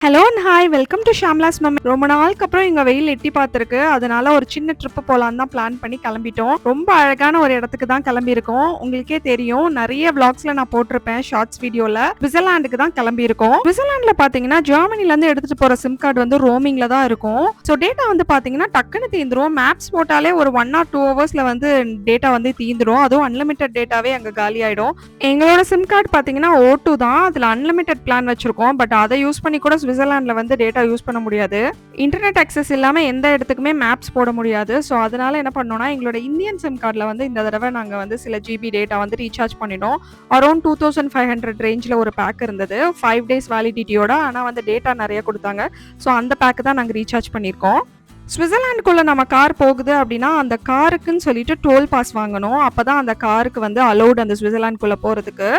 Hello and hi welcome to Shamla's mummy. ரொம்ப நாளுக்கு அப்புறம் இங்க வெயில் எட்டி பார்த்துருக்கு. அதனால ஒரு சின்ன ட்ரிப் போலான்னு தான் பிளான் பண்ணி கிளம்பிட்டோம். ரொம்ப அழகான ஒரு இடத்துக்கு தான் கிளம்பியிருக்கோம். உங்களுக்கே தெரியும், நிறைய vlogsல நான் போட்டிருப்பேன் ஷார்ட்ஸ் வீடியோல. சுவிட்சர்லாந்துக்கு தான் கிளம்பியிருக்கோம். சுவிட்சர்லாந்துல பாத்தீங்கன்னா ஜெர்மனில இருந்து எடுத்துட்டு போற சிம் கார்டு வந்து ரோமிங்ல தான் இருக்கும். ஸோ டேட்டா வந்து பாத்தீங்கன்னா டக்குன்னு தீந்துரும். மேப்ஸ் போட்டாலே ஒரு 1 or 2 ஹவர்ஸ்ல வந்து டேட்டா வந்து தீந்துரும். அதுவும் அன்லிமிட்டட் டேட்டாவே அங்க காலி ஆயிடும். எங்களோட சிம் கார்டு பாத்தீங்கன்னா O2 தான். அதுல அன்லிமிட்டட் பிளான் வச்சிருக்கோம். பட் அதை யூஸ் பண்ணி கூட சுவிட்சர்லாந்துல வந்து டேட்டா யூஸ் பண்ண முடியாது. இன்டர்நெட் ஆக்சஸ் இல்லாம எந்த இடத்துக்குமே மேப்ஸ் போட முடியாது. ஸோ அதனால என்ன பண்ணோம்னா, எங்களோட இந்தியன் சிம் கார்டில் வந்து இந்த தடவை நாங்கள் வந்து சில ஜிபி டேட்டா வந்து ரீசார்ஜ் பண்ணிட்டோம். அரௌண்ட் 2500 ரேஞ்சில் ஒரு பேக் இருந்தது, 5 days வேலிடிட்டியோட. ஆனால் வந்து டேட்டா நிறைய கொடுத்தாங்க. ஸோ அந்த பேக்கு தான் நாங்கள் ரீசார்ஜ் பண்ணியிருக்கோம். சுவிட்சர்லாந்துக்குள்ள நம்ம கார் போகுது அப்படின்னா அந்த காருக்குன்னு சொல்லிட்டு டோல் பாஸ் வாங்கணும். அப்பதான் அந்த காருக்கு வந்து அலௌட் அந்த சுவிட்சர்லாந்துக்குள்ள போறதுக்கு.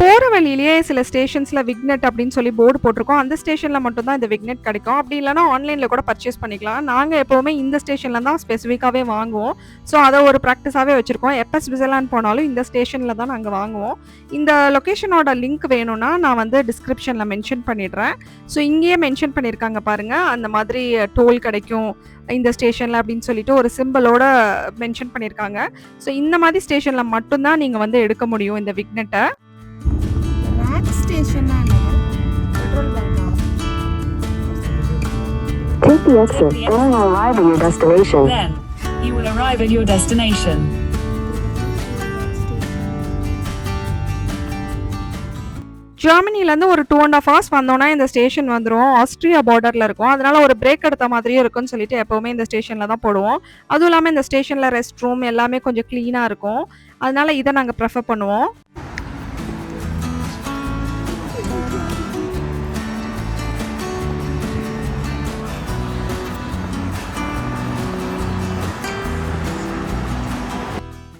போகிற வழியிலேயே சில ஸ்டேஷன்ஸில் விக்னெட் அப்படின்னு சொல்லி போர்டு போட்டிருக்கோம். அந்த ஸ்டேஷனில் மட்டும்தான் இந்த விக்னெட் கிடைக்கும். அப்படி இல்லைனா ஆன்லைனில் கூட பர்ச்சேஸ் பண்ணிக்கலாம். நாங்கள் எப்போவுமே இந்த ஸ்டேஷனில் தான் ஸ்பெசிஃபிக்காகவே வாங்குவோம். ஸோ அதை ஒரு ப்ராக்டிஸாகவே வச்சுருக்கோம். எப்போ சுவிட்சர்லாந்து போனாலும் இந்த ஸ்டேஷனில் தான் நாங்கள் வாங்குவோம். இந்த லொக்கேஷனோட லிங்க் வேணும்னா நான் வந்து டிஸ்கிரிப்ஷனில் மென்ஷன் பண்ணிடுறேன். ஸோ இங்கேயே மென்ஷன் பண்ணியிருக்காங்க பாருங்கள், அந்த மாதிரி டோல் கிடைக்கும் இந்த ஸ்டேஷனில் அப்படின்னு சொல்லிட்டு ஒரு சிம்பிளோட மென்ஷன் பண்ணியிருக்காங்க. ஸோ இந்த மாதிரி ஸ்டேஷனில் மட்டும்தான் நீங்கள் வந்து எடுக்க முடியும் இந்த விக்னெட்டை. Take the exit, then you will arrive at your destination. Then, you will arrive at your destination. ஜெர்மனிலேருந்து ஒரு 2.5 hours வந்தோன்னா இந்த ஸ்டேஷன் வந்துடும். ஆஸ்ட்ரியா பார்டரில் இருக்கும். அதனால ஒரு பிரேக் எடுத்த மாதிரியே இருக்கும்னு சொல்லிட்டு எப்போவுமே இந்த ஸ்டேஷனில் தான் போடுவோம். அதுவும் இல்லாமல் இந்த ஸ்டேஷனில் ரெஸ்ட் ரூம் எல்லாமே கொஞ்சம் க்ளீனாக இருக்கும். அதனால இதை நாங்கள் ப்ரெஃபர் பண்ணுவோம்.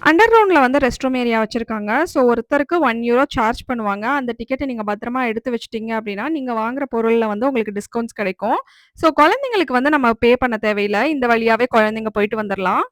அண்டர் கிரவுண்டில் வந்து ரெஸ்ட் ரூம் ஏரியா வச்சுருக்காங்க. ஸோ ஒருத்தருக்கு €1 சார்ஜ் பண்ணுவாங்க. அந்த டிக்கெட்டை நீங்கள் பத்திரமா எடுத்து வச்சிட்டிங்க அப்படின்னா நீங்கள் வாங்குற பொருளில் வந்து உங்களுக்கு டிஸ்கவுண்ட்ஸ் கிடைக்கும். ஸோ குழந்தைங்களுக்கு வந்து நம்ம பே பண்ண தேவையில்லை. இந்த வழியாகவே குழந்தைங்க போயிட்டு வந்துடலாம்.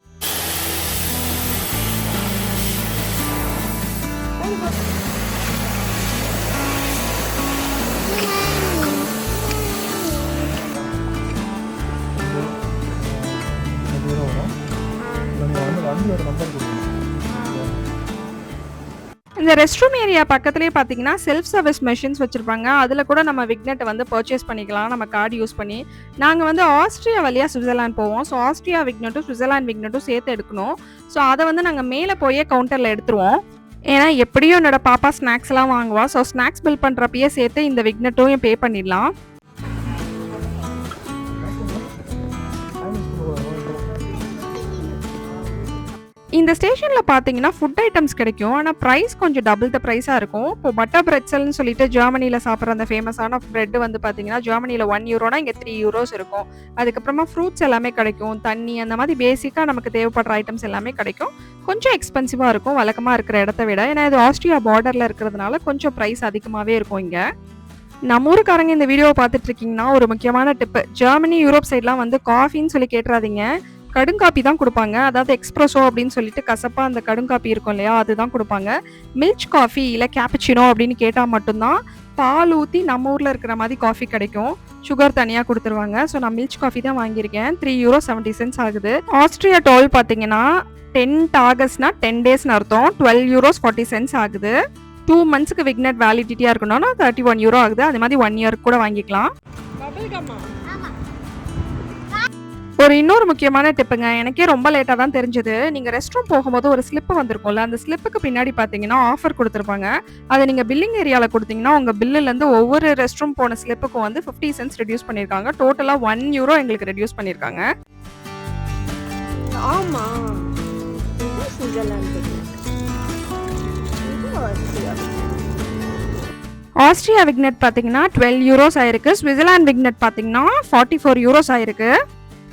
இந்த ரெஸ்ட் ரூம் ஏரியா பக்கத்துலேயே பார்த்தீங்கன்னா செல்ஃப் சர்வீஸ் மெஷின்ஸ் வச்சுருப்பாங்க. அதில் கூட நம்ம விக்னெட்டை வந்து பர்ச்சேஸ் பண்ணிக்கலாம் நம்ம கார்டு யூஸ் பண்ணி. நாங்கள் வந்து ஆஸ்ட்ரியா வழியாக சுவிட்சர்லாந்து போவோம். ஸோ ஆஸ்ட்ரியா விக்னெட்டும் சுவிட்சர்லாந்து விக்னெட்டும் சேர்த்து எடுக்கணும். ஸோ அதை வந்து நாங்கள் மேலே போயே கவுண்டரில் எடுத்துருவோம். ஏன்னா எப்படியும் என்னோட பாப்பா ஸ்நாக்ஸ்லாம் வாங்குவா. ஸோ ஸ்நாக்ஸ் பில் பண்ணுறப்பயே சேர்த்து இந்த விக்னெட்டும் பே பண்ணிடலாம். இந்த ஸ்டேஷனில் பார்த்தீங்கன்னா ஃபுட் ஐட்டம்ஸ் கிடைக்கும். ஆனால் ப்ரைஸ் கொஞ்சம் டபுள் த ப்ரைஸாக இருக்கும். இப்போ பட்டர் பிரெட்சல்னு சொல்லிட்டு ஜெர்மனியில் சாப்பிட்ற அந்த ஃபேமஸான ப்ரெட் வந்து பார்த்தீங்கன்னா ஜெர்மனியில் €1 இங்கே €3 இருக்கும். அதுக்கப்புறமா ஃப்ரூட்ஸ் எல்லாமே கிடைக்கும். தண்ணி அந்த மாதிரி பேசிக்காக நமக்கு தேவைப்படுற ஐட்டம்ஸ் எல்லாமே கிடைக்கும். கொஞ்சம் எக்ஸ்பென்சிவாக இருக்கும் வழக்கமாக இருக்கிற இடத்த விட. ஏன்னா இது ஆஸ்ட்ரியா பார்டரில் இருக்கிறதுனால கொஞ்சம் ப்ரைஸ் அதிகமாகவே இருக்கும் இங்கே. நம்ம ஊருக்காரங்க இந்த வீடியோவை பார்த்துட்டு இருக்கீங்கன்னா ஒரு முக்கியமான டிப்பு, ஜெர்மனி யூரோப் சைட்லாம் வந்து காஃபின்னு சொல்லி கேட்டுறாதீங்க. கடுங்காப்பி தான் கொடுப்பாங்க. அதாவது எக்ஸ்ப்ரெஸோ அப்படின்னு சொல்லிட்டு கசப்பாக அந்த கடுங்காப்பி இருக்கும் இல்லையா, அதுதான் கொடுப்பாங்க. மில்க் காஃபி இல்லை கேப்பச்சினோ அப்படின்னு கேட்டால் மட்டும்தான் பால் ஊற்றி நம்ம ஊரில் இருக்கிற மாதிரி காஃபி கிடைக்கும். சுகர் தனியாக கொடுத்துருவாங்க. ஸோ நான் மில்க் காஃபி தான் வாங்கியிருக்கேன். €3.70 ஆகுது. ஆஸ்ட்ரியா டோல் பார்த்தீங்கன்னா 10 டாகஸ்னா 10 daysனு அர்த்தம். €12.40 ஆகுது. 2 monthsக்கு விக்னெட் வேலிடிட்டியாக இருக்கணும்னா €31 ஆகுது. அது மாதிரி 1 year கூட வாங்கிக்கலாம். ஒரு இன்னொரு முக்கியமான டிப்புங்க, எனக்கே ரொம்ப லேட்டாக தான் தெரிஞ்சது. நீங்கள் ரெஸ்ட் ரூம் போகும்போது ஒரு ஸ்லிப்பு வந்திருக்கும்ல, அந்த ஸ்லிப்புக்கு பின்னாடி பார்த்தீங்கன்னா ஆஃபர் கொடுத்துருப்பாங்க. அதை நீங்கள் பில்லிங் ஏரியாவில் கொடுத்தீங்கன்னா உங்கள் பில்லுலேருந்து ஒவ்வொரு ரெஸ்ட் ரூம் போன ஸ்லிப்புக்கும் வந்து 50 cents ரெடியூஸ் பண்ணியிருக்காங்க. டோட்டலாக €1 எங்களுக்கு ரெடியூஸ் பண்ணியிருக்காங்க. ஆஸ்ட்ரியா விக்னெட் பார்த்தீங்கன்னா €12 ஆயிருக்கு. சுவிட்சர்லாந்து விக்னெட் பார்த்தீங்கன்னா €44 ஆயிருக்கு.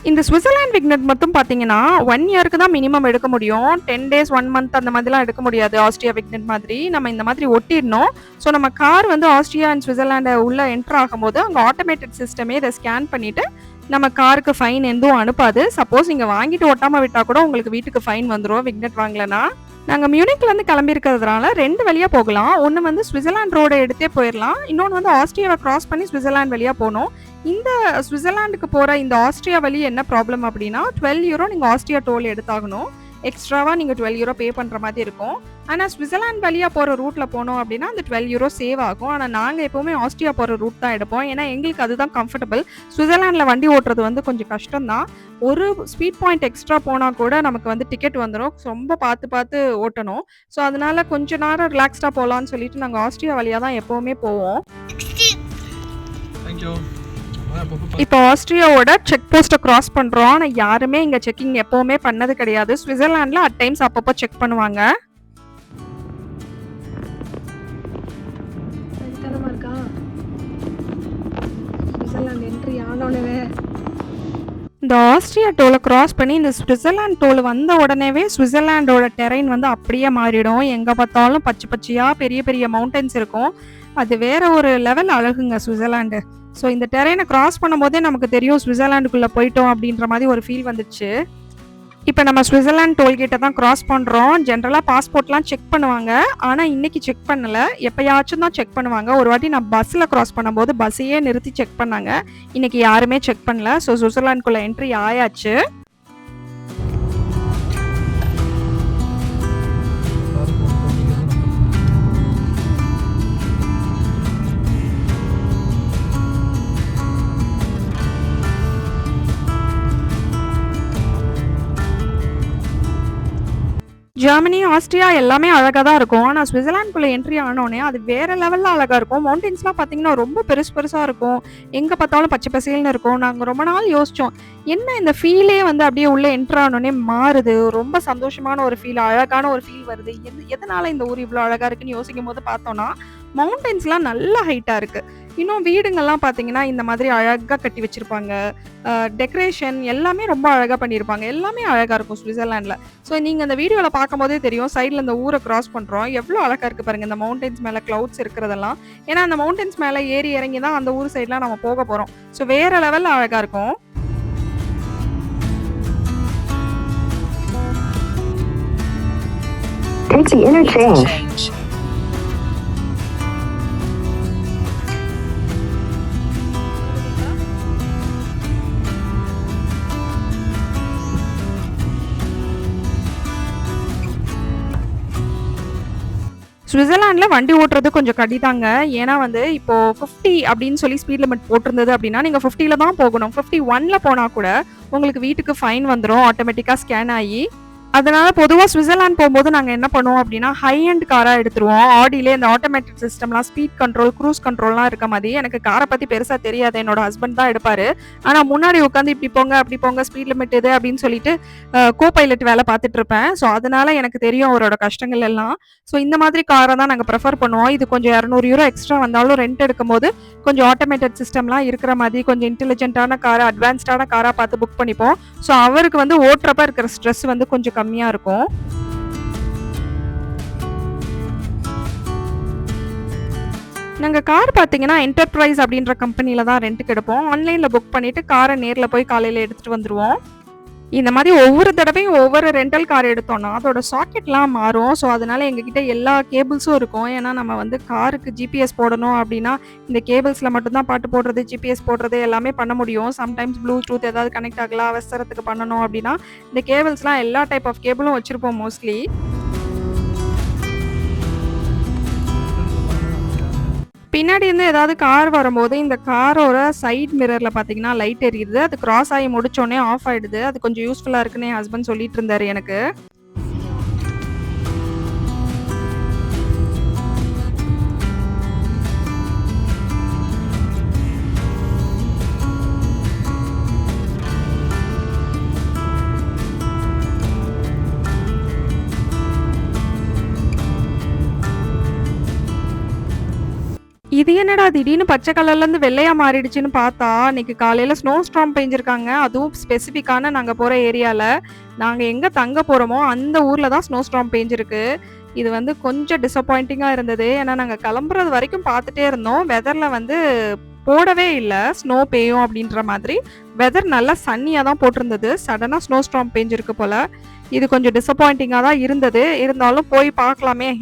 இந்த சுவிட்சர்லாந்து விக்னெட் மட்டும் பார்த்தீங்கன்னா 1 yearக்கு தான் மினிமம் எடுக்க முடியும். 10 days 1 month அந்த மாதிரிலாம் எடுக்க முடியாது. ஆஸ்ட்ரியா விக்னெட் மாதிரி நம்ம இந்த மாதிரி ஒட்டிடணும். ஸோ நம்ம கார் வந்து ஆஸ்ட்ரியா அண்ட் சுவிட்சர்லாண்டை உள்ளே என்ட்ரு ஆகும்போது அங்கே ஆட்டோமேட்டட் சிஸ்டமே இதை ஸ்கேன் பண்ணிவிட்டு நம்ம காருக்கு ஃபைன் எதுவும் அனுப்பாது. சப்போஸ் நீங்கள் வாங்கிட்டு ஒட்டாமல் விட்டால் கூட உங்களுக்கு வீட்டுக்கு ஃபைன் வந்துடும் விக்னெட் வாங்கலைன்னா. நாங்க மியூனிக்லேருந்து கிளம்பியிருக்கிறதுனால 2 வழியா போகலாம். ஒண்ணு வந்து ஸ்விட்சர்லாந்து ரோட எடுத்தே போயிரலாம். இன்னொன்னு வந்து ஆஸ்ட்ரியாவ கிராஸ் பண்ணி ஸ்விட்சர்லாந்து வழியா போணும். இந்த ஸ்விட்சர்லாந்துக்கு போற இந்த ஆஸ்ட்ரியா வழி என்ன ப்ராப்ளம் அப்டின்னா, €12 நீங்க ஆஸ்ட்ரியா டோல் எடுத்தாகணும். எக்ஸ்ட்ராவா நீங்க €12 பே பண்ற மாதிரி இருக்கும். ஆனா ஸ்விட்சர்லாந்து வழியா போற ரூட்ல போனோம் அப்டின்னா, அந்த €12 சேவ் ஆகும். ஆனா நாங்க எப்பவுமே ஆஸ்ட்ரியா போற ரூட் தான் எடுப்போம். ஏன்னா எங்களுக்கு அதுதான் கம்ஃபர்டபிள். ஸ்விட்சர்லாந்துல வண்டி ஓட்டுறது வந்து கொஞ்சம் கஷ்டம் தான். ஒரு ஸ்பீட் பாயிண்ட் எக்ஸ்ட்ரா போனா கூட நமக்கு வந்து டிக்கெட் வந்துரும். ரொம்ப பார்த்து பார்த்து ஓட்டணும். ஸோ அதனால கொஞ்ச நேரம் ரிலாக்ஸ்டா போலான்னு சொல்லிட்டு நாங்க ஆஸ்ட்ரியா வழியா தான் எப்பவுமே போவோம். தேங்க்யூ. இப்போ ஆஸ்ட்ரியாவோட செக் போஸ்ட்டை கிராஸ் பண்றோம். ஆனா யாருமே இங்க செக்கிங் எப்பவுமே பண்ணது கிடையாது. ஸ்விட்சர்லாந்துல அட் டைம்ஸ் அப்பப்போ செக் பண்ணுவாங்க. இந்த ஆஸ்ட்ரியா டோலை கிராஸ் பண்ணி இந்த ஸ்விட்சர்லாந்து டோல் வந்த உடனேவே ஸ்விட்சர்லாண்டோட டெரைன் வந்து அப்படியே மாறிடும். எங்கே பார்த்தாலும் பச்சை பச்சையாக பெரிய பெரிய மவுண்டன்ஸ் இருக்கும். அது வேற ஒரு லெவல் அழகுங்க ஸ்விட்சர்லாண்டு. ஸோ இந்த டெரைனை கிராஸ் பண்ணும்போதே நமக்கு தெரியும் ஸ்விட்சர்லாண்டுக்குள்ளே போயிட்டோம் அப்படின்ற மாதிரி ஒரு ஃபீல் வந்துடுச்சு. இப்போ நம்ம ஸ்விட்சர்லாந்து டோல்கேட்டை தான் கிராஸ் பண்ணுறோம். ஜென்ரலாக பாஸ்போர்ட்லாம் செக் பண்ணுவாங்க. ஆனால் இன்னைக்கு செக் பண்ணலை. எப்போயாச்சும் தான் செக் பண்ணுவாங்க. ஒரு வாட்டி நான் பஸ்ஸில் கிராஸ் பண்ணும்போது பஸ்ஸையே நிறுத்தி செக் பண்ணாங்க. இன்னைக்கு யாருமே செக் பண்ணல. ஸோ ஸ்விட்சர்லாந்துக்குள்ளே என்ட்ரி ஆயாச்சு. ஜெர்மனி, ஆஸ்ட்ரியா எல்லாமே அழகா தான் இருக்கும். ஆனா ஸ்விட்சர்லாந்துக்குள்ள என்ட்ரி ஆனோனே அது வேற லெவல்ல அழகா இருக்கும். மவுண்டன்ஸ்லாம் பார்த்தீங்கன்னா ரொம்ப பெருசு பெருசா இருக்கும். எங்க பார்த்தாலும் பச்சை பசேல்னு இருக்கும். நாங்க ரொம்ப நாள் யோசிச்சோம். என்ன இந்த ஃபீலே வந்து அப்படியே உள்ள என்டர் ஆனோனே மாறுது. ரொம்ப சந்தோஷமான ஒரு ஃபீல், அழகான ஒரு ஃபீல் வருது. எதனால இந்த ஊர் இவ்வளோ அழகா இருக்குன்னு யோசிக்கும்போது பார்த்தோம்னா, மவுண்டன்ஸ்லாம் நல்ல ஹைட்டா இருக்கு. இன்னும் வீடுங்கள்லாம் பார்த்தீங்கன்னா இந்த மாதிரி அழகா கட்டி வச்சிருப்பாங்க. டெக்கரேஷன் எல்லாமே ரொம்ப அழகா பண்ணியிருப்பாங்க. எல்லாமே அழகா இருக்கும் ஸ்விட்சர்லாந்துல. ஸோ நீங்க அந்த வீடியோல பார்க்கும்போதே தெரியும். சைடுல இந்த ஊரை கிராஸ் பண்றோம். எவ்வளோ அழகா இருக்கு பாருங்க. இந்த மவுண்டன்ஸ் மேல கிளவுட்ஸ் இருக்கிறதெல்லாம். ஏன்னா அந்த மவுண்டன்ஸ் மேல ஏறி இறங்கி தான் அந்த ஊர் சைட்லாம் நம்ம போக போறோம். ஸோ வேற லெவல்ல அழகா இருக்கும். Take the interchange. ஸ்விட்சர்லாந்துல வண்டி ஓட்டுறது கொஞ்சம் கடிதாங்க. ஏன்னா வந்து இப்போ 50 அப்படின்னு சொல்லி ஸ்பீட் லிமிட் போட்டிருந்தது அப்படின்னா நீங்க 50ல தான் போகணும். 51ல போனா கூட உங்களுக்கு வீட்டுக்கு ஃபைன் வந்துரும் ஆட்டோமேட்டிக்கா ஸ்கேன் ஆகி. அதனால பொதுவா ஸ்விட்சர்லாந்து போகும்போது நாங்க என்ன பண்ணுவோம் அப்படின்னா, ஹை எண்ட் காரா எடுத்துருவோம். ஆடியிலே இந்த ஆட்டோமேட்டிக் சிஸ்டம்லாம், ஸ்பீட் கண்ட்ரோல், க்ரூஸ் கண்ட்ரோல்லாம் இருக்க மாதிரி. எனக்கு காரை பத்தி பெருசா தெரியாது. என்னோட ஹஸ்பண்ட் தான் எடுப்பாரு. ஆனா முன்னாடி உட்காந்து இப்படி போங்க, அப்படி போங்க, ஸ்பீட் லிமிட் இது அப்படின்னு சொல்லிட்டு கோ பைலட் வேலை பார்த்துட்டு இருப்பேன். ஸோ அதனால எனக்கு தெரியும் அவரோட கஷ்டங்கள் எல்லாம். ஸோ இந்த மாதிரி காரை தான் நாங்கள் ப்ரிஃபர் பண்ணுவோம். இது கொஞ்சம் €200 எக்ஸ்ட்ரா வந்தாலும் ரெண்ட் எடுக்கும்போது கொஞ்சம் ஆட்டோமேட்டட் சிஸ்டம்லாம் இருக்கிற மாதிரி கொஞ்சம் இன்டெலிஜென்ட்டான காரை, அட்வான்ஸ்டான காராக பார்த்து புக் பண்ணிப்போம். ஸோ அவருக்கு வந்து ஓட்டுறப்ப இருக்கிற ஸ்ட்ரெஸ் வந்து கொஞ்சம் கம்மியா இருக்கும். நாங்க கார் பார்த்தீங்கன்னா என்டர்பிரைஸ் அப்படின்ற கம்பெனில தான் ரெண்ட்டுக்கு எடுப்போம். ஆன்லைன்ல புக் பண்ணிட்டு காரை நேர்ல போய் காலையில எடுத்துட்டு வந்துருவோம். இந்த மாதிரி ஒவ்வொரு தடவையும் ஒவ்வொரு ரெண்டல் கார் எடுத்தோம்னா அதோட சாக்கெட்லாம் மாறும். ஸோ அதனால எங்ககிட்ட எல்லா கேபிள்ஸும் இருக்கும். ஏன்னா நம்ம வந்து காருக்கு ஜிபிஎஸ் போடணும் அப்படின்னா இந்த கேபிள்ஸில் மட்டும்தான் பாட்டு போடுறது, ஜிபிஎஸ் போடுறது எல்லாமே பண்ண முடியும். சம்டைம்ஸ் ப்ளூடூத் ஏதாவது கனெக்ட் ஆகலாம், அவசரத்துக்கு பண்ணணும் அப்படின்னா இந்த கேபிள்ஸ்லாம் எல்லா டைப் ஆஃப் கேபிளும் வச்சுருப்போம் மோஸ்ட்லி. பின்னாடி இருந்து ஏதாவது கார் வரும்போது இந்த காரோட சைட் மிரர்ல பாத்தீங்கன்னா லைட் எரியுது. அது கிராஸ் ஆகி முடிச்சோடனே ஆஃப் ஆயிடுது. அது கொஞ்சம் யூஸ்ஃபுல்லா இருக்குன்னு என் ஹஸ்பண்ட் சொல்லிட்டு இருந்தாரு எனக்கு. இது என்னடா திடீர்னு பச்சை கலர்ல இருந்து வெள்ளையா மாறிடுச்சுன்னு பார்த்தா, இன்னைக்கு காலையில ஸ்னோ ஸ்டார்ம் பெஞ்சிருக்காங்க. அதுவும் ஸ்பெசிஃபிக்கான நாங்க போற ஏரியால. நாங்க எங்க தங்க போறோமோ அந்த ஊர்ல தான் ஸ்னோ ஸ்டார்ம் பெஞ்சிருக்கு. இது வந்து கொஞ்சம் டிசப்பாயிண்டிங்கா இருந்தது. ஏன்னா நாங்க கிளம்புறது வரைக்கும் பார்த்துட்டே இருந்தோம். வெதர்ல வந்து போடவே இல்ல. ஸ்னோ பெய்யும் அப்படின்ற மாதிரி. வெதர் நல்லா சன்னியா தான் போட்டிருந்தது. சடனா ஸ்னோ ஸ்டார்ம் பெஞ்சிருக்கு போல. இது கொஞ்சம் டிசப்பாயிண்டிங்கா தான் இருந்தது. இருந்தாலும் போய் பார்க்கலாமே.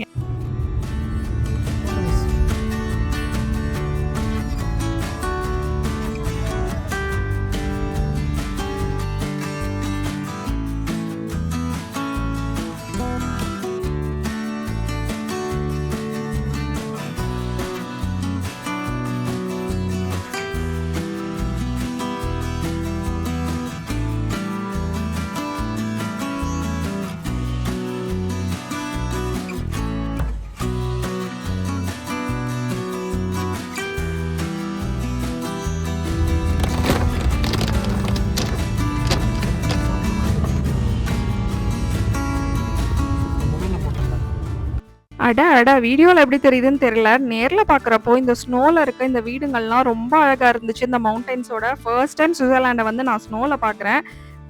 அட அட! வீடியோல எப்படி தெரியுதுன்னு தெரியல. நேர்ல பார்க்குறப்போ இந்த ஸ்னோல இருக்க இந்த வீடுங்கள்லாம் ரொம்ப அழகா இருந்துச்சு. இந்த மவுண்டன்ஸோட ஃபர்ஸ்ட் டைம் ஸ்விட்சர்லாண்ட வந்து நான் ஸ்னோல பார்க்குறேன்.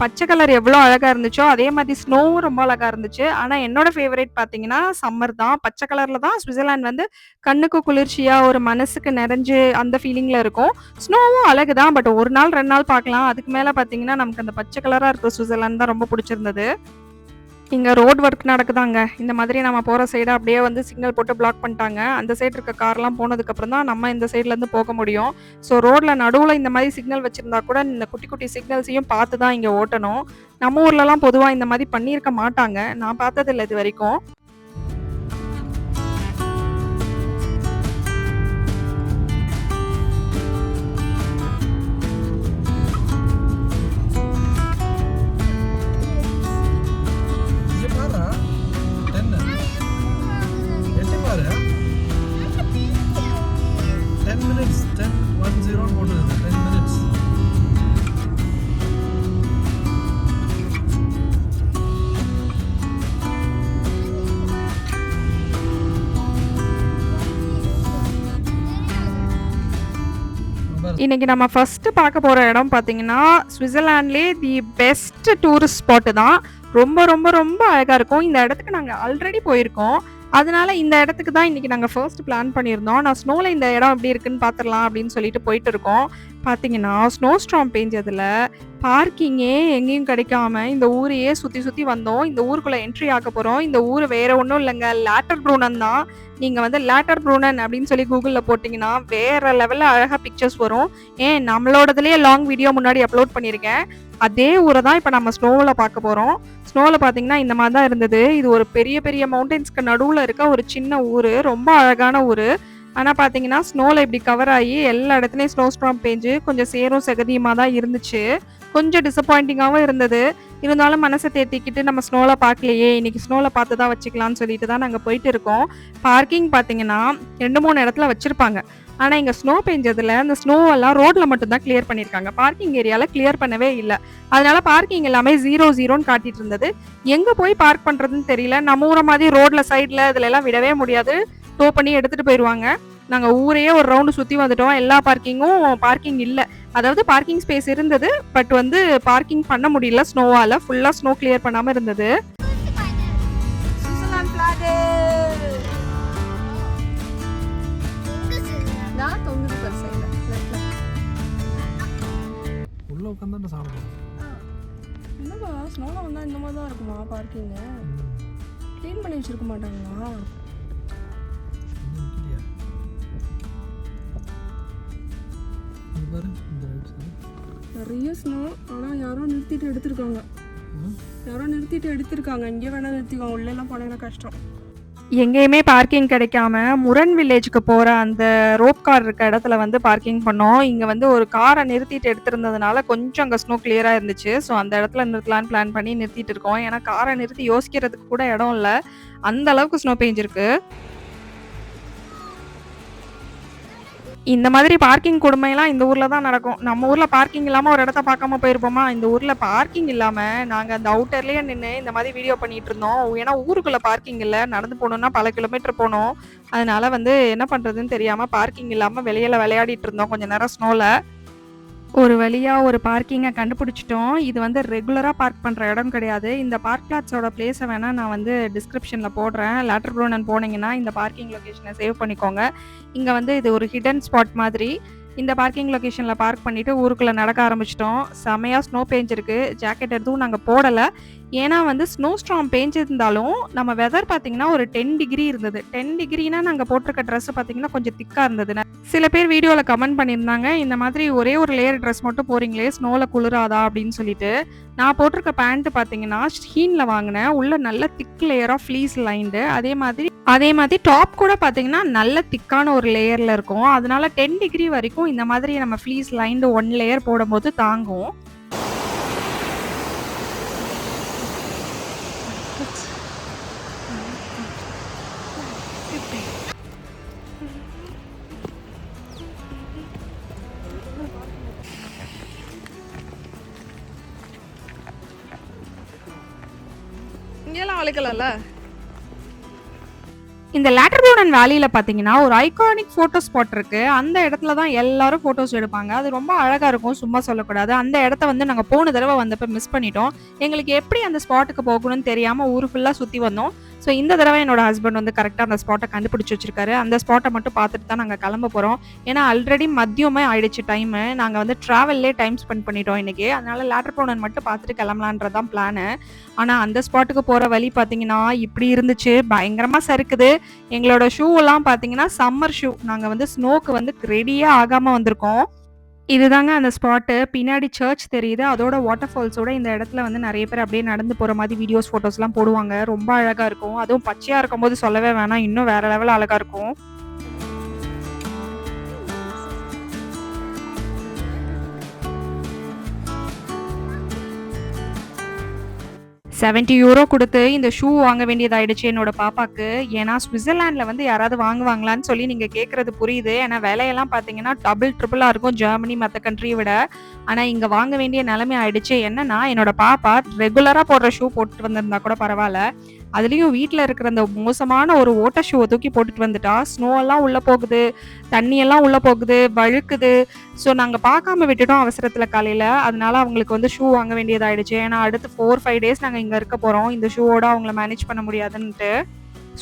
பச்சை கலர் எவ்வளோ அழகா இருந்துச்சோ, அதே மாதிரி ஸ்னோவும் ரொம்ப அழகா இருந்துச்சு. ஆனா என்னோட ஃபேவரைட் பார்த்தீங்கன்னா, சம்மர் தான். பச்சை கலர்ல தான் ஸ்விட்சர்லாண்ட் வந்து கண்ணுக்கு குளிர்ச்சியா, ஒரு மனசுக்கு நிறைஞ்சு அந்த ஃபீலிங்ல இருக்கும். ஸ்னோவும் அழகு தான். பட் 1 நாள் 2 நாள் பார்க்கலாம். அதுக்கு மேல பார்த்தீங்கன்னா, நமக்கு அந்த பச்சை கலரா இருக்கிற ஸ்விட்சர்லாண்ட் தான் ரொம்ப பிடிச்சிருந்தது. இங்க ரோட் ஒர்க் நடக்குதாங்க. இந்த மாதிரி நம்ம போற சைட அப்படியே வந்து சிக்னல் போட்டு பிளாக் பண்ணிட்டாங்க. அந்த சைடு இருக்க கார்லாம் போனதுக்கப்புறம் தான் நம்ம இந்த சைட்லேருந்து போக முடியும். ஸோ ரோட்ல நடுவுல இந்த மாதிரி சிக்னல் வச்சிருந்தா கூட இந்த குட்டி குட்டி சிக்னல்ஸையும் பார்த்து தான் இங்க ஓட்டணும். நம்ம ஊர்லலாம் பொதுவா இந்த மாதிரி பண்ணியிருக்க மாட்டாங்க. நான் பார்த்ததில்ல இதுவரைக்கும். இங்க பாரு 10 எட்டி பாரு 10 minutes 10 போட்டுருக்கு 10 minutes இன்னைக்கு நம்ம ஃபர்ஸ்ட் பார்க்க போற இடம் பார்த்தீங்கன்னா, ஸ்விட்சர்லாண்ட்லயே தி பெஸ்ட் டூரிஸ்ட் ஸ்பாட் தான். ரொம்ப ரொம்ப ரொம்ப அழகா இருக்கும். இந்த இடத்துக்கு நாங்க ஆல்ரெடி போயிருக்கோம். அதனால இந்த இடத்துக்கு தான் இன்னைக்கு நாங்க ஃபர்ஸ்ட் பிளான் பண்ணியிருந்தோம். நான் ஸ்னோல இந்த இடம் எப்படி இருக்குன்னு பார்த்துடலாம் அப்படின்னு சொல்லிட்டு போயிட்டு இருக்கோம். பார்த்தீங்கன்னா, ஸ்னோ ஸ்டார்ம் பேஞ்சதுல பார்க்கிங்கே எங்கேயும் கிடைக்காம இந்த ஊரையே சுத்தி சுத்தி வந்தோம். இந்த ஊருக்குள்ள என்ட்ரி ஆக போறோம். இந்த ஊர் வேற ஒண்ணும் இல்லங்க. லேட்டர் ப்ரூனன் தான். நீங்க வந்து லேட்டர் ப்ரூனன் அப்படின்னு சொல்லி கூகுள்ல போட்டீங்கன்னா, வேற லெவல்ல அழகா பிக்சர்ஸ் வரும். நம்மளோடதுலயே லாங் வீடியோ முன்னாடி அப்லோட் பண்ணியிருக்கேன். அதே ஊரை தான் இப்ப நம்ம ஸ்னோல பார்க்க போறோம். ஸ்னோல பார்த்தீங்கன்னா, இந்த மாதிரி தான் இருந்தது. இது ஒரு பெரிய பெரிய மவுண்டன்ஸ்க்கு நடுவுல இருக்க ஒரு சின்ன ஊரு. ரொம்ப அழகான ஊரு. ஆனா பார்த்தீங்கன்னா, ஸ்னோல இப்படி கவர் ஆகி எல்லா இடத்துலயும் ஸ்னோ ஸ்டார்ம் பேஞ்சு கொஞ்சம் சேரும் சகதியுமா தான் இருந்துச்சு. கொஞ்சம் டிசப்பாயிண்டிங்காவும் இருந்தது. இருந்தாலும் மனசை தேத்திக்கிட்டு நம்ம ஸ்னோல பார்க்கலையே, இன்னைக்கு ஸ்னோல பார்த்து தான் வச்சுக்கலாம்னு சொல்லிட்டு தான் நாங்க போயிட்டு இருக்கோம். பார்க்கிங் பார்த்தீங்கன்னா 2, 3 இடத்துல வச்சிருப்பாங்க. ஆனா இங்க ஸ்னோ பெஞ்சதுல அந்த ஸ்னோவெல்லாம் ரோட்ல மட்டும் தான் கிளியர் பண்ணியிருக்காங்க. பார்க்கிங் ஏரியால கிளியர் பண்ணவே இல்ல. அதனால பார்க்கிங் எல்லாமே 0 காட்டிட்டு இருந்தது. எங்க போய் பார்க் பண்றதுன்னு தெரியல. நம்ம ஊர மாதிரி ரோட்ல சைட்ல இதுல எல்லாம் விடவே முடியாது. டோ பண்ணி எடுத்துட்டு போயிருவாங்க. நாங்க ஊரையே ஒரு ரவுண்டு சுத்தி வந்துட்டோம். எல்லா பார்க்கிங் இல்ல. அதாவது பார்க்கிங் ஸ்பேஸ் இருந்தது. பட் வந்து பார்க்கிங் பண்ண முடியல ஸ்னோவால. ஃபுல்லா ஸ்னோ கிளியர் பண்ணாம இருந்தது. Switzerland flag. நான் தொங்குது பாரு சைடுல. உள்ள உட்கார்ந்தா சாப்பிடுவோம் என்னப்பா ஸ்னோல வந்தா இந்த மாதிரி தான் இருக்குமா பார்க்கிங்? க்ளீன் பண்ணி வச்சிருக்க மாட்டாங்களா? நிறைய ஸ்னோ. ஆனா யாரோ நிறுத்திட்டு எடுத்திருக்காங்க. இங்கே வேணா நிறுத்திக்கோங்க. உள்ளெல்லாம் போனீங்கன்னா கஷ்டம். எங்கேயுமே பார்க்கிங் கிடைக்காம முரண் வில்லேஜுக்கு போற அந்த ரோப் கார் இருக்க இடத்துல வந்து பார்க்கிங் பண்ணோம். இங்க வந்து ஒரு காரை நிறுத்திட்டு எடுத்திருந்ததுனால கொஞ்சம் அங்க ஸ்னோ கிளியரா இருந்துச்சு. ஸோ அந்த இடத்துல நிறுத்தலான்னு பிளான் பண்ணி நிறுத்திட்டு இருக்கோம். ஏன்னா காரை நிறுத்தி யோசிக்கிறதுக்கு கூட இடம் இல்லை. அந்த அளவுக்கு ஸ்னோ பெஞ்சிருக்கு. இந்த மாதிரி பார்க்கிங் கொடுமையெல்லாம் இந்த ஊர்ல தான் நடக்கும். நம்ம ஊர்ல பார்க்கிங் இல்லாம ஒரு இடத்த பார்க்காம போயிருப்போமா? இந்த ஊர்ல பார்க்கிங் இல்லாம நாங்க அந்த அவுட்டர்லயே நின்று இந்த மாதிரி வீடியோ பண்ணிட்டு இருந்தோம். ஏன்னா ஊருக்குள்ள பார்க்கிங் இல்ல. நடந்து போகணும்னா பல கிலோமீட்டர் போனோம். அதனால வந்து என்ன பண்றதுன்னு தெரியாம பார்க்கிங் இல்லாம வெளியில விளையாடிட்டு இருந்தோம் கொஞ்ச நேரம் ஸ்னோல. ஒரு வழியா ஒரு பார்க்கிங்கை கண்டுபிடிச்சிட்டோம். இது வந்து ரெகுலரா பார்க் பண்ற இடம் கிடையாது. இந்த பார்க் லாட்ஸோட பிளேஸை வேணா நான் வந்து டிஸ்கிரிப்ஷன்ல போடுறேன். லேட்டர் ப்ரூனன் போனீங்கன்னா இந்த பார்க்கிங் லொகேஷனை சேவ் பண்ணிக்கோங்க. இங்க வந்து இது ஒரு ஹிடன் ஸ்பாட் மாதிரி. இந்த பார்க்கிங் லொகேஷனில் பார்க் பண்ணிவிட்டு ஊருக்குள்ளே நடக்க ஆரம்பிச்சிட்டோம். செமையாக ஸ்னோ பேஞ்சிருக்கு. ஜாக்கெட் எதுவும் நாங்கள் போடலை. ஏன்னா வந்து ஸ்னோ ஸ்டார்ம் பேஞ்சிருந்தாலும் நம்ம வெதர் பார்த்தீங்கன்னா ஒரு 10 டிகிரி இருந்தது. 10 டிகிரினா நாங்கள் போட்டிருக்க ட்ரெஸ் பார்த்தீங்கன்னா கொஞ்சம் திக்காக இருந்தது. சில பேர் வீடியோவில் கமெண்ட் பண்ணியிருந்தாங்க, இந்த மாதிரி ஒரே ஒரு லேயர் ட்ரெஸ் மட்டும் போகிறீங்களே ஸ்னோவில் குளிராதா அப்படின்னு சொல்லிட்டு. நான் போட்டிருக்க பேண்ட்டு பார்த்தீங்கன்னா ஷீனில் வாங்கினேன். உள்ள நல்ல thick layer of fleece lined. அதே மாதிரி டாப் கூட பார்த்தீங்கன்னா நல்ல திக்கான ஒரு லேயரில் இருக்கும். அதனால 10 டிகிரி வரைக்கும் இந்த மாதிரி நம்ம ஃப்ளீஸ் லைன்டு 1 லேயர் போடும்போது தாங்கும். இங்கெல்லாம் அழுக்கலல்ல. இந்த லேட்டர்போர்டன் வேலியில் பார்த்தீங்கன்னா ஒரு ஐகானிக் ஃபோட்டோ ஸ்பாட் இருக்குது. அந்த இடத்துல தான் எல்லாரும் ஃபோட்டோஸ் எடுப்பாங்க. அது ரொம்ப அழகாக இருக்கும், சும்மா சொல்லக்கூடாது. அந்த இடத்த வந்து நாங்கள் போன தடவை வந்தப்போ மிஸ் பண்ணிட்டோம். எங்களுக்கு எப்படி அந்த ஸ்பாட்டுக்கு போகணும்னு தெரியாமல் ஊர் ஃபுல்லாக சுற்றி வந்தோம். ஸோ இந்த தடவை என்னோட ஹஸ்பண்ட் வந்து கரெக்டாக அந்த ஸ்பாட்டை கண்டுபிடிச்சி வச்சிருக்காரு. அந்த ஸ்பாட்டை மட்டும் பார்த்துட்டு தான் நாங்கள் கிளம்ப போகிறோம். ஏன்னா ஆல்ரெடி மதியமே ஆயிடுச்சு டைமு. நாங்கள் வந்து ட்ராவல்லே டைம் ஸ்பெண்ட் பண்ணிட்டோம் இன்றைக்கி. அதனால லேட்டர்போர்டன் மட்டும் பார்த்துட்டு கிளம்பலான்றதான் பிளானு. ஆனால் அந்த ஸ்பாட்டுக்கு போகிற வழி பார்த்தீங்கன்னா இப்படி இருந்துச்சு. பயங்கரமாக சறுக்குது. எங்களோட ஷூவெல்லாம் பார்த்தீங்கன்னா சம்மர் ஷூ. நாங்கள் வந்து ஸ்னோக்கு வந்து ரெடியே ஆகாமல் வந்திருக்கோம். இதுதாங்க அந்த ஸ்பாட்டு. பின்னாடி சர்ச் தெரியுது. அதோட வாட்டர் ஃபால்ஸோட இந்த இடத்துல வந்து நிறைய பேர் அப்படியே நடந்து போகிற மாதிரி வீடியோஸ் ஃபோட்டோஸ்லாம் போடுவாங்க. ரொம்ப அழகாக இருக்கும். அதுவும் பச்சையாக இருக்கும்போது சொல்லவே வேணாம், இன்னும் வேறு லெவலில் அழகாக இருக்கும். €70 கொடுத்து இந்த ஷூ வாங்க வேண்டியதாயிடுச்சு என்னோட பாப்பாக்கு. ஏன்னா ஸ்விட்சர்லாண்டில் வந்து யாராவது வாங்குவாங்களான்னு சொல்லி நீங்கள் கேட்குறது புரியுது. ஏன்னா விலையெல்லாம் பார்த்தீங்கன்னா டபுள் ட்ரிபிளாக இருக்கும் ஜெர்மனி மற்ற கண்ட்ரியை விட. ஆனால் இங்கே வாங்க வேண்டிய நிலைமை ஆயிடுச்சு. என்னன்னா என்னோட பாப்பா ரெகுலராக போடுற ஷூ போட்டுட்டு வந்திருந்தா கூட பரவாயில்ல, அதுலேயும் வீட்டில் இருக்கிற அந்த மோசமான ஒரு ஓட்ட ஷூவை தூக்கி போட்டுட்டு வந்துட்டா. ஸ்னோ எல்லாம் உள்ளே போகுது, தண்ணியெல்லாம் உள்ளே போகுது, வழுக்குது. ஸோ நாங்கள் பார்க்காம விட்டுட்டோம் அவசரத்தில் காலையில். அதனால அவங்களுக்கு வந்து ஷூ வாங்க வேண்டியதாயிடுச்சு. ஏன்னா அடுத்து 4-5 டேஸ் நாங்கள் இங்கே இருக்க போகிறோம். இந்த ஷூவோட அவங்கள மேனேஜ் பண்ண முடியாதுன்ட்டு.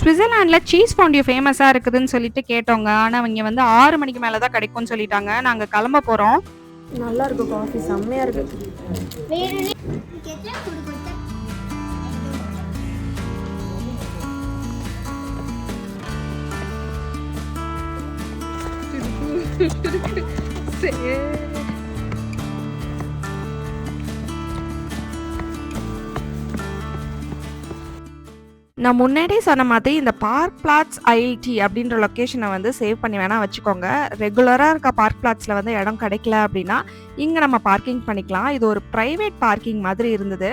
ஸ்விட்சர்லாண்டில் சீஸ் ஃபாண்டியூ ஃபேமஸாக இருக்குதுன்னு சொல்லிட்டு கேட்டோங்க. ஆனால் அவங்க வந்து 6 மணிக்கு மேலே தான் கிடைக்கும்னு சொல்லிட்டாங்க. நாங்கள் கிளம்ப போகிறோம். நல்லா இருக்கும் காஃபி, செம்மையாக இருக்குது. நான் முன்னாடியே சொன்ன மாதிரி இந்த பார்க் பிளாட்ஸ் ஐஐடி அப்படின்ற லொக்கேஷனை வந்து சேவ் பண்ணி வேணால் வச்சுக்கோங்க. ரெகுலராக இருக்க பார்க் பிளாட்ஸில் வந்து இடம் கிடைக்கல அப்படின்னா இங்கே நம்ம பார்க்கிங் பண்ணிக்கலாம். இது ஒரு ப்ரைவேட் பார்க்கிங் மாதிரி இருந்தது.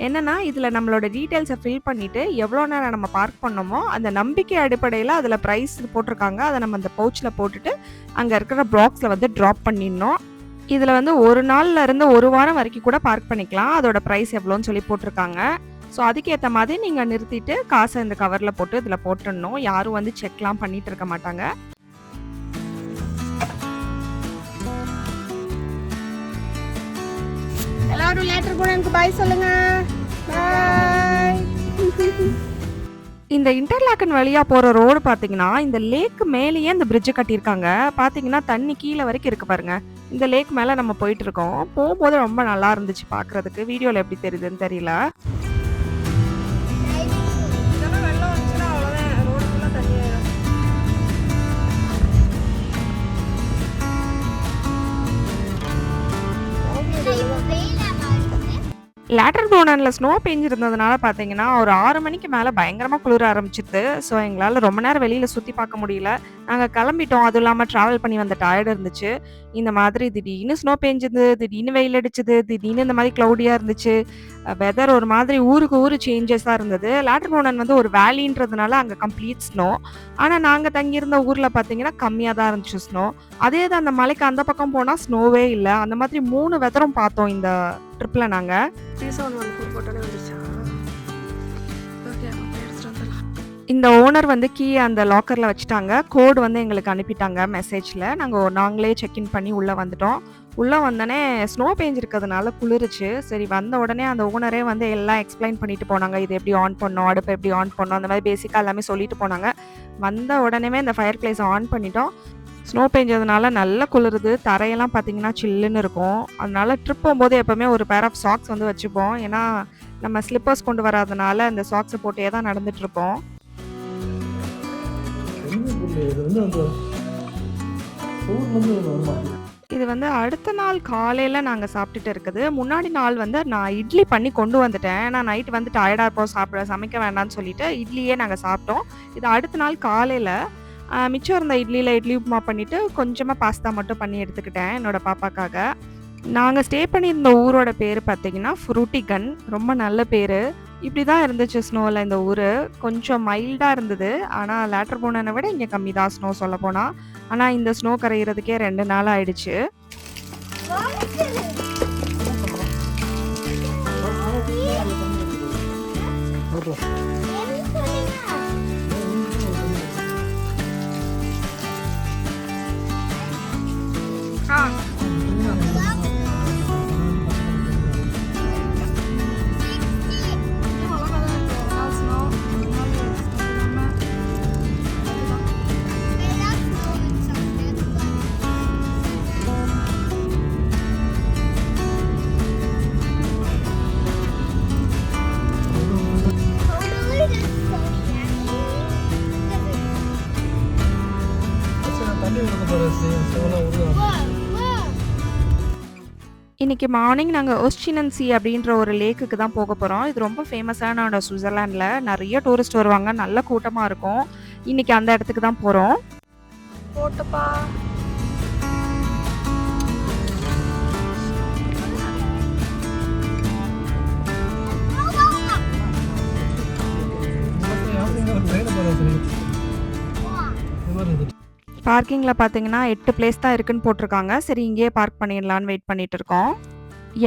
என்னென்னா இதில் நம்மளோட டீட்டெயில்ஸை ஃபில் பண்ணிவிட்டு எவ்வளோ நேரம் நம்ம பார்க் பண்ணோமோ அந்த நம்பிக்கை அடிப்படையில் அதில் ப்ரைஸ் போட்டிருக்காங்க. அதை நம்ம அந்த பவுச்சில் போட்டுட்டு அங்கே இருக்கிற பாக்ஸில் வந்து ட்ராப் பண்ணிடணும். இதில் வந்து 1 நாள்ல இருந்து 1 வாரம் வரைக்கும் கூட பார்க் பண்ணிக்கலாம். அதோட ப்ரைஸ் எவ்வளோன்னு சொல்லி போட்டிருக்காங்க. ஸோ அதுக்கேற்ற மாதிரி நீங்கள் நிறுத்திட்டு காசை இந்த கவரில் போட்டு இதில் போட்டுடணும். யாரும் வந்து செக்லாம் பண்ணிட்டு இருக்க மாட்டாங்க. எல்லாரும் லேட்டர்போர்டனுக்கு பாய் சொல்லுங்க. பாய். இந்த இன்டர்லாக்கன் வழியாக போகிற ரோடு பார்த்தீங்கன்னா இந்த லேக்கு மேலேயே இந்த பிரிட்ஜை கட்டியிருக்காங்க. பார்த்தீங்கன்னா தண்ணி கீழே வரைக்கும் இருக்குது பாருங்க. இந்த லேக் மேலே நம்ம போயிட்டு இருக்கோம். போகும்போது ரொம்ப நல்லா இருந்துச்சு பார்க்குறதுக்கு. வீடியோவில் எப்படி தெரியுதுன்னு தெரியல. லேட்டர்போர்டனில் ஸ்னோ பெஞ்சிருந்ததுனால பார்த்தீங்கன்னா ஒரு 6 மணிக்கு மேலே பயங்கரமாக குளிர ஆரம்பிச்சிருது. ஸோ எங்களால் ரொம்ப நேரம் வெளியில் சுற்றி பார்க்க முடியல. நாங்கள் கிளம்பிட்டோம். அதுவும் இல்லாமல் ட்ராவல் பண்ணி வந்த டயர்டு இருந்துச்சு. இந்த மாதிரி திடீர்னு ஸ்னோ பெஞ்சுது, திடீர்னு வெயில் அடிச்சுது, திடீர்னு இந்த மாதிரி க்ளவுடியாக இருந்துச்சு. வெதர் ஒரு மாதிரி ஊருக்கு ஊர் சேஞ்சஸாக இருந்தது. லேட்டர்போர்டன் வந்து ஒரு வேலின்றதுனால அங்கே கம்ப்ளீட் ஸ்னோ. ஆனால் நாங்கள் தங்கியிருந்த ஊரில் பார்த்தீங்கன்னா கம்மியாக தான் இருந்துச்சு ஸ்னோ. அதே தான் அந்த மலைக்கு அந்த பக்கம் போனால் ஸ்னோவே இல்லை. அந்த மாதிரி 3 வெதரும் பார்த்தோம் இந்த ட்ரிப்பில். நாங்கள் இந்த ஓனர் வந்து கீ அந்த லாக்கரில் வச்சுட்டாங்க. கோடு வந்து எங்களுக்கு அனுப்பிட்டாங்க மெசேஜில். நாங்களே செக்இன் பண்ணி உள்ளே வந்துட்டோம். உள்ளே வந்தோடனே ஸ்னோ பேஞ்சிருக்கிறதுனால குளிருச்சு. சரி, வந்த உடனே அந்த ஓனரே வந்து எல்லாம் எக்ஸ்பிளைன் பண்ணிட்டு போனாங்க. இது எப்படி ஆன் பண்ணோம், அடுப்பு எப்படி ஆன் பண்ணோம், அந்த மாதிரி பேசிக்காக எல்லாமே சொல்லிட்டு போனாங்க. வந்த உடனே இந்த ஃபயர் பிளேஸை ஆன் பண்ணிட்டோம். ஸ்னோ பெஞ்சதுனால நல்லா குளிருது. தரையெல்லாம் பார்த்தீங்கன்னா சில்லுன்னு இருக்கும். அதனால ட்ரிப் போகும்போது எப்பவுமே ஒரு பேர் ஆஃப் சாக்ஸ் வந்து வச்சுப்போம். ஏன்னா, நம்ம ஸ்லிப்பர்ஸ் கொண்டு வராதனால அந்த சாக்ஸ போட்டே தான் நடந்துட்டுருப்போம். இது வந்து அந்த ஊர்லேருந்து வருமா? இது வந்து அடுத்த நாள் காலையில நாங்க சாப்பிட்டுட்டு இருக்குது. முன்னாடி நாள் வந்து நான் இட்லி பண்ணி கொண்டு வந்துட்டேன். ஏன்னா நைட் வந்து டயர்டா இருப்போம் சமைக்க வேண்டாம்னு சொல்லிட்டு இட்லியே நாங்க சாப்பிட்டோம். இது அடுத்த நாள் காலையில மிச்சம் இருந்த இட்லியில இட்லி உப்புமா பண்ணிட்டு, கொஞ்சமா பாஸ்தா மட்டும் பண்ணி எடுத்துக்கிட்டேன் என்னோட பாப்பாக்காக. நாங்க ஸ்டே பண்ணியிருந்த ஊரோட பேரு பார்த்தீங்கன்னா, ஃப்ரூட்டிகன். ரொம்ப நல்ல பேரு. இப்படி தான் இருந்துச்சு ஸ்னோல இந்த ஊரு. கொஞ்சம் மைல்டா இருந்தது. ஆனா லேட்டர்போர்ன விட இங்க கம்மி தான் ஸ்னோ சொல்லப்போனா. ஆனா இந்த ஸ்னோ கரையிறதுக்கே 2 நாள் ஆயிடுச்சு. தண்ணி விடுறது பாரு, செவனா விடுதா. இன்னைக்கு மார்னிங் நாங்க ஒஸ்சினன் சி அப்படின்ற ஒரு லேக்குக்கு தான் போக போறோம். இது ரொம்ப ஃபேமஸான இடம் சுவிட்சர்லாண்ட்ல. நெறைய டூரிஸ்ட் வருவாங்க. நல்ல கூட்டமா இருக்கும். இன்னைக்கு அந்த இடத்துக்கு தான் போறோம். போட்டுப்பா. ட்ரெயினை பாரு சரி. இது மாதிரி இருக்குது. பார்க்கிங்ல பார்த்தீங்கன்னா 8 பிளேஸ் தான் இருக்குன்னு போட்டிருக்காங்க. சரி இங்கேயே பார்க் பண்ணிடலான்னு வெயிட் பண்ணிட்டு இருக்கோம்.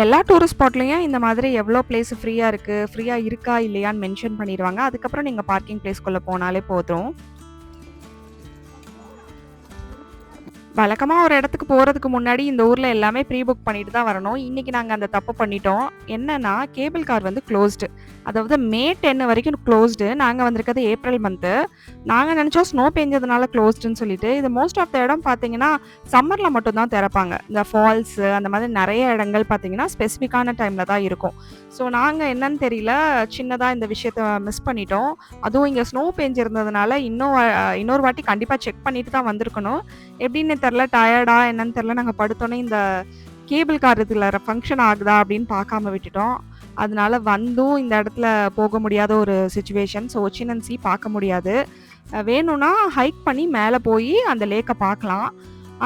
எல்லா டூரிஸ்ட் ஸ்பாட்லயும் இந்த மாதிரி எவ்வளோ பிளேஸ் ஃப்ரீயா இருக்கா இல்லையான்னு மென்ஷன் பண்ணிடுவாங்க. அதுக்கப்புறம் நீங்க பார்க்கிங் பிளேஸ்க்குள்ள போனாலே போதும். வழக்கமா ஒரு இடத்துக்கு போறதுக்கு முன்னாடி இந்த ஊர்ல எல்லாமே ப்ரீ புக் பண்ணிட்டு தான் வரணும். இன்னைக்கு நாங்க அந்த தப்பு பண்ணிட்டோம். என்னன்னா கேபிள் கார் வந்து க்ளோஸ்டு. அதாவது மே 10 வரைக்கும் க்ளோஸ்டு. நாங்க வந்திருக்கிறது ஏப்ரல் மந்த்து. நாங்க நினைச்சோம் ஸ்னோ பெஞ்சதுனால க்ளோஸ்டுன்னு சொல்லிட்டு. இது மோஸ்ட் ஆஃப் த இடம் பார்த்தீங்கன்னா சம்மர்ல மட்டும் தான் திறப்பாங்க. இந்த ஃபால்ஸ் அந்த மாதிரி நிறைய இடங்கள் பார்த்தீங்கன்னா ஸ்பெசிஃபிக்கான டைம்ல தான் இருக்கும். ஸோ நாங்க என்னன்னு தெரியல சின்னதா இந்த விஷயத்த மிஸ் பண்ணிட்டோம். அதுவும் இங்க ஸ்னோ பெஞ்சிருந்ததுனால இன்னொரு வாட்டி கண்டிப்பா செக் பண்ணிட்டு தான் வந்திருக்கணும். எப்படின்னு தெரில டயர்டா என்னன்னு தெரில நாங்க படுத்தோன்னே இந்த கேபிள் கார் இதில் ஃபங்க்ஷன் ஆகுதா அப்படின்னு பார்க்காம விட்டுட்டோம். அதனால வந்தும் இந்த இடத்துல போக முடியாத ஒரு சுச்சுவேஷன். ஸோ ஒச்சினன் சி பார்க்க முடியாது. வேணும்னா ஹைக் பண்ணி மேலே போய் அந்த லேக்கை பார்க்கலாம்.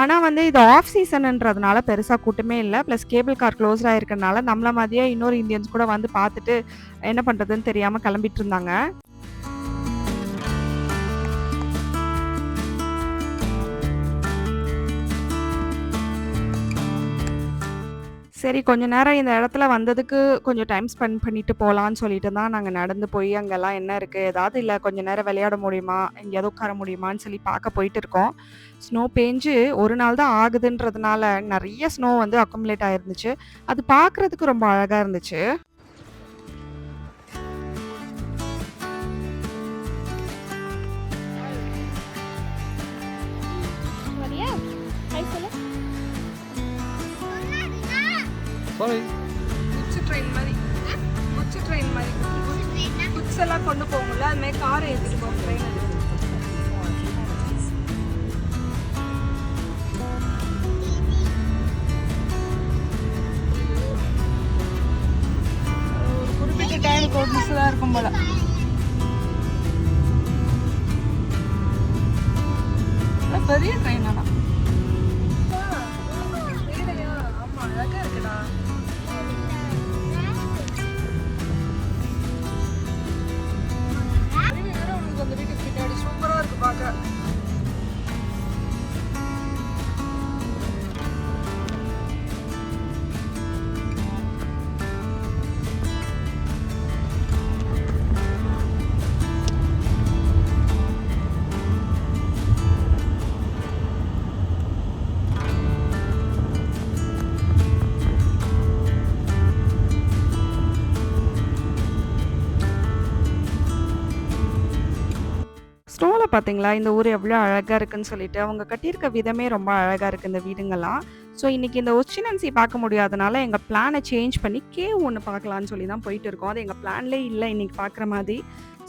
ஆனால் வந்து இது ஆஃப் சீசன்ன்றதுனால பெருசாக கூட்டமே இல்லை. ப்ளஸ் கேபிள் கார் க்ளோஸ்டாக இருக்கிறதுனால நம்மள மாதிரியே இன்னொரு இந்தியன்ஸ் கூட வந்து பார்த்துட்டு என்ன பண்ணுறதுன்னு தெரியாமல் கிளம்பிட்டு இருந்தாங்க. சரி கொஞ்ச நேரம் இந்த இடத்துல வந்ததுக்கு கொஞ்சம் டைம் ஸ்பெண்ட் பண்ணிட்டு போகலான்னு சொல்லிட்டு தான் நாங்கள் நடந்து போய் அங்கெல்லாம் என்ன இருக்குது ஏதாவது இல்லை கொஞ்சம் நேரம் விளையாட முடியுமா எங்கேயாவது உட்கார முடியுமான்னு சொல்லி பார்க்க போயிட்டு இருக்கோம். ஸ்னோ பேஞ்சு ஒரு நாள் தான் ஆகுதுன்றதுனால நிறைய ஸ்னோ வந்து அக்குமுலேட் ஆயிருந்துச்சு. அது பார்க்குறதுக்கு ரொம்ப அழகாக இருந்துச்சு. சாரி. குச்சி ட்ரெயின் மாதிரி குட்ஸ் எல்லாம் கொண்டு போகும்ல அது மாதிரி காரை ஏற்றிட்டு போகும் ட்ரெயின். ஒரு குறிப்பிட்ட டைமுக்கு ஒரு பஸ் தான் இருக்கும் போல. பெரிய ட்ரெயின் ஆனால் ஆமா அழகா இருக்குடா. அந்த வீட்டுக்கு பின்னாடி சூப்பரா இருக்கு பார்க்க. பரவாயில்ல பார்த்தீங்களா, இந்த ஊர் எவ்வளோ அழகா இருக்குன்னு சொல்லிட்டு. அவங்க கட்டியிருக்க விதமே ரொம்ப அழகா இருக்கு இந்த வீடுங்கலாம். ஸோ இன்னைக்கு இந்த ஒச்சினன்சி பார்க்க முடியாதனால எங்க பிளான சேஞ்ச் பண்ணி கேவ் ஒண்ணு பார்க்கலான்னு சொல்லி தான் போயிட்டு இருக்கோம். அது எங்க பிளான்லயே இல்ல இன்னைக்கு பார்க்குற மாதிரி.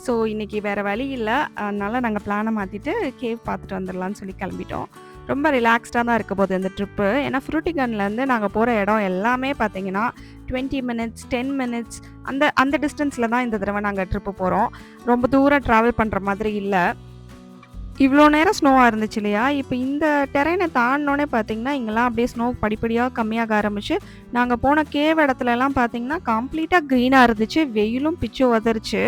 ஸோ இன்னைக்கு வேற வழி இல்ல. அதனால நாங்க பிளான மாத்திட்டு கேவ் பார்த்துட்டு வந்துரலான்னு சொல்லி கிளம்பிட்டோம். ரொம்ப ரிலாக்ஸ்டா தான் இருக்க போகுது இந்த ட்ரிப்பு. ஏன்னா ஃப்ரூட்டிகன்லேருந்து நாங்க போற இடம் எல்லாமே பார்த்தீங்கன்னா 20 மினிட்ஸ், 10 மினிட்ஸ் அந்த அந்த டிஸ்டன்ஸ்ல தான் இந்த தடவ நாங்க ட்ரிப்பு போறோம். ரொம்ப தூரம் டிராவல் பண்ற மாதிரி இல்ல. இவ்வளோ நேரம் ஸ்னோவா இருந்துச்சு இல்லையா? இப்ப இந்த டெரெய்ன தாண்டுனோனே பார்த்தீங்கன்னா, இங்கலாம் அப்படியே ஸ்னோ படிப்படியா கம்மியாக ஆரம்பிச்சு, நாங்க போன கேவ் இடத்துலலாம் பார்த்தீங்கன்னா, கம்ப்ளீட்டா கிரீனா இருந்துச்சு. வெயிலும் பிச்சு உதறுச்சு.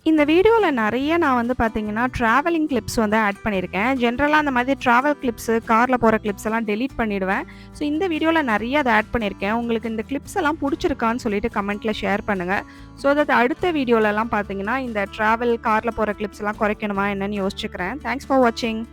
இந்த வீடியோல நெறைய நான் வந்து பார்த்தீங்கன்னா, ட்ராவலிங் கிளிப்ஸ் வந்து ஆட் பண்ணியிருக்கேன். ஜென்ரலா அந்த மாதிரி ட்ராவல் கிளிப்ஸ், கார்ல போற கிளிப்ஸ் எல்லாம் டெலீட் பண்ணிடுவேன். ஸோ இந்த வீடியோல நெறைய அத ஆட் பண்ணியிருக்கேன். உங்களுக்கு இந்த கிளிப்ஸ் எல்லாம் புடிச்சிருக்கான்னு சொல்லிட்டு கமெண்ட்ல ஷேர் பண்ணுங்க. ஸோ தட் அடுத்த வீடியோலலாம் பார்த்தீங்கன்னா, இந்த ட்ராவல் கார்ல போற கிளிப்ஸ் எல்லாம் குறைக்கணுமா என்னன்னு யோசிச்சுக்கிறேன். தேங்க்ஸ் ஃபார் வாட்சிங்.